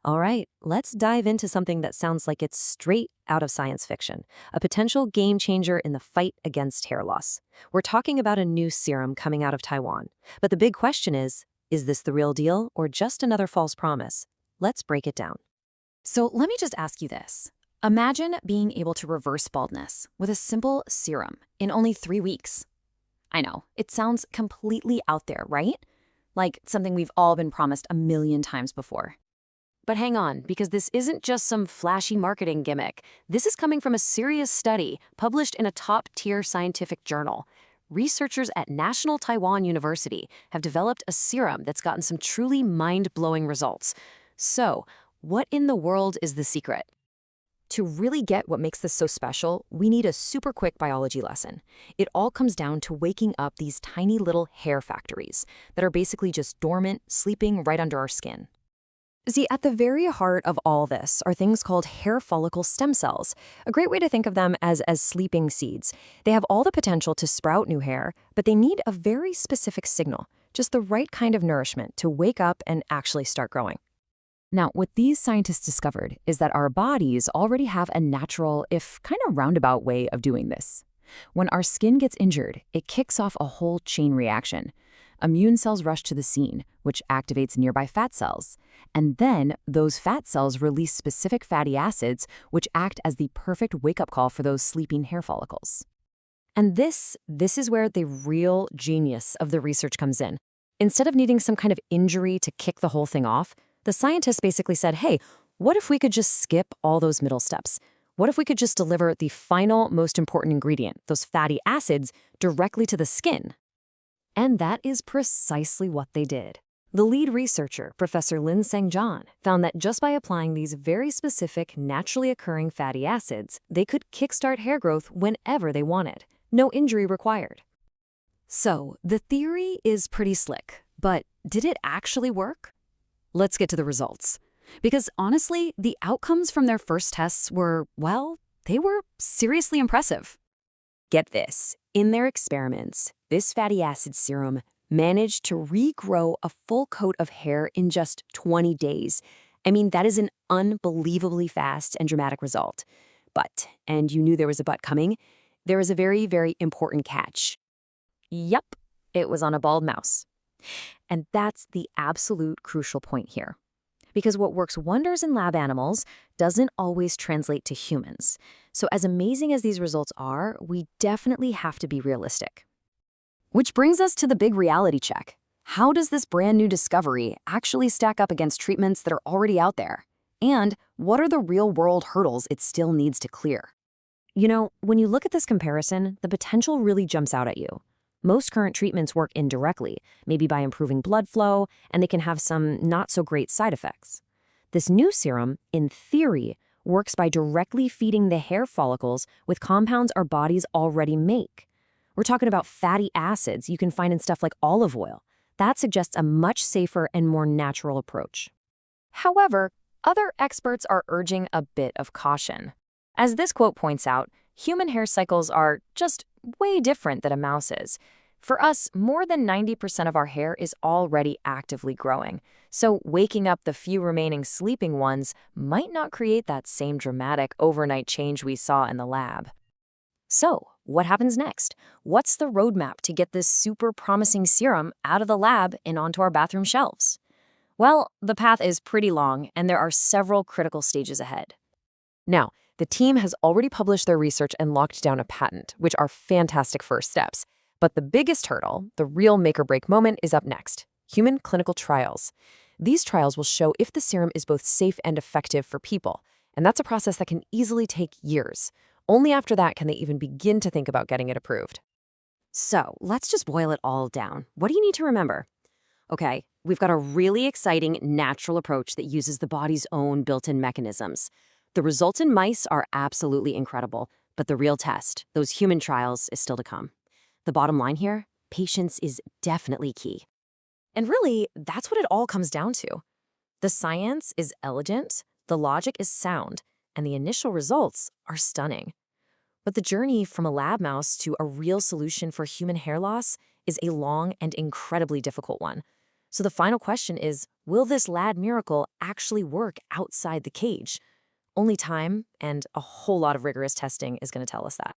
All right, let's dive into something that sounds like it's straight out of science fiction, a potential game changer in the fight against hair loss. We're talking about a new serum coming out of Taiwan. But the big question is this the real deal or just another false promise? Let's break it down. So let me just ask you this. Imagine being able to reverse baldness with a simple serum in only 3 weeks. I know, it sounds completely out there, right? Like something we've all been promised a million times before. But hang on, because this isn't just some flashy marketing gimmick. This is coming from a serious study published in a top-tier scientific journal. Researchers at National Taiwan University have developed a serum that's gotten some truly mind-blowing results. So, what in the world is the secret? To really get what makes this so special, we need a super quick biology lesson. It all comes down to waking up these tiny little hair factories that are basically just dormant, sleeping right under our skin. See, at the very heart of all this are things called hair follicle stem cells. A great way to think of them as sleeping seeds. They have all the potential to sprout new hair, but they need a very specific signal, just the right kind of nourishment to wake up and actually start growing. Now, what these scientists discovered is that our bodies already have a natural, if kind of roundabout way of doing this. When our skin gets injured, it kicks off a whole chain reaction. Immune cells rush to the scene, which activates nearby fat cells. And then those fat cells release specific fatty acids, which act as the perfect wake-up call for those sleeping hair follicles. And this is where the real genius of the research comes in. Instead of needing some kind of injury to kick the whole thing off, the scientists basically said, hey, what if we could just skip all those middle steps? What if we could just deliver the final, most important ingredient, those fatty acids, directly to the skin? And that is precisely what they did. The lead researcher, Professor Lin Sang-John, found that just by applying these very specific, naturally occurring fatty acids, they could kickstart hair growth whenever they wanted. No injury required. So, the theory is pretty slick, but did it actually work? Let's get to the results. Because honestly, the outcomes from their first tests were, well, they were seriously impressive. Get this, in their experiments, this fatty acid serum managed to regrow a full coat of hair in just 20 days. I mean, that is an unbelievably fast and dramatic result. But, and you knew there was a but coming, there is a very, very important catch. Yup, it was on a bald mouse. And that's the absolute crucial point here. Because what works wonders in lab animals doesn't always translate to humans. So as amazing as these results are, we definitely have to be realistic. Which brings us to the big reality check. How does this brand new discovery actually stack up against treatments that are already out there? And what are the real-world hurdles it still needs to clear? You know, when you look at this comparison, the potential really jumps out at you. Most current treatments work indirectly, maybe by improving blood flow, and they can have some not-so-great side effects. This new serum, in theory, works by directly feeding the hair follicles with compounds our bodies already make. We're talking about fatty acids you can find in stuff like olive oil. That suggests a much safer and more natural approach. However, other experts are urging a bit of caution. As this quote points out, human hair cycles are just way different than a mouse's. For us, more than 90% of our hair is already actively growing, so waking up the few remaining sleeping ones might not create that same dramatic overnight change we saw in the lab. So, what happens next? What's the roadmap to get this super promising serum out of the lab and onto our bathroom shelves? Well, the path is pretty long, and there are several critical stages ahead. Now, the team has already published their research and locked down a patent, which are fantastic first steps. But the biggest hurdle, the real make-or-break moment, is up next: human clinical trials. These trials will show if the serum is both safe and effective for people, and that's a process that can easily take years. Only after that can they even begin to think about getting it approved. So, let's just boil it all down. What do you need to remember? Okay, we've got a really exciting natural approach that uses the body's own built-in mechanisms. The results in mice are absolutely incredible, but the real test, those human trials, is still to come. The bottom line here, patience is definitely key. And really, that's what it all comes down to. The science is elegant, the logic is sound, and the initial results are stunning. But the journey from a lab mouse to a real solution for human hair loss is a long and incredibly difficult one. So the final question is, will this lad miracle actually work outside the cage? Only time and a whole lot of rigorous testing is going to tell us that.